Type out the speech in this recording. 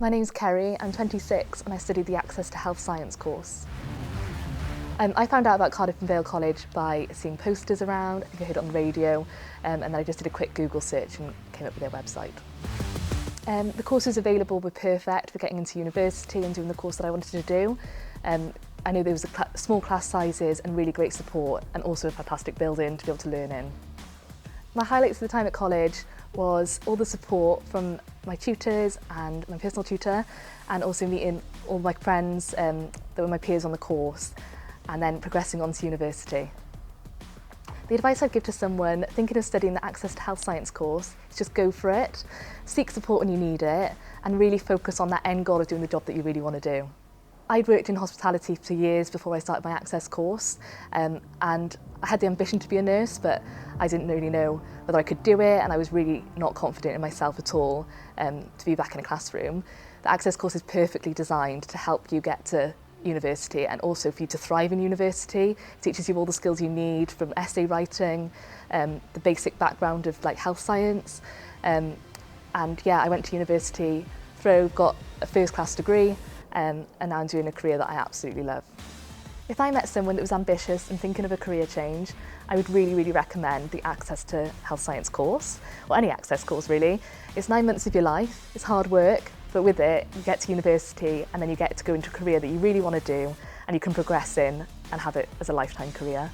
My name's Kerry, I'm 26 and I studied the Access to Health Science course. I found out about Cardiff and Vale College by seeing posters around, I think I heard it on the radio, and then I just did a quick Google search and came up with their website. The courses available were perfect for getting into university and doing the course that I wanted to do. I knew there was small class sizes and really great support, and also a fantastic building to be able to learn in. My highlights of the time at college was all the support from my tutors and my personal tutor, and also meeting all my friends that were my peers on the course, and then progressing on to university. The advice I'd give to someone thinking of studying the Access to Health Science course is just go for it, seek support when you need it, and really focus on that end goal of doing the job that you really want to do. I'd worked in hospitality for years before I started my Access course, and I had the ambition to be a nurse, but I didn't really know whether I could do it, and I was really not confident in myself at all to be back in a classroom. The Access course is perfectly designed to help you get to university and also for you to thrive in university. It teaches you all the skills you need, from essay writing, the basic background of like health science, and yeah, I went to university, got a first class degree, and now I'm doing a career that I absolutely love. If I met someone that was ambitious and thinking of a career change, I would really recommend the Access to Health Science course, or any Access course really. It's 9 months of your life, it's hard work, but with it you get to university and then you get to go into a career that you really want to do and you can progress in and have it as a lifetime career.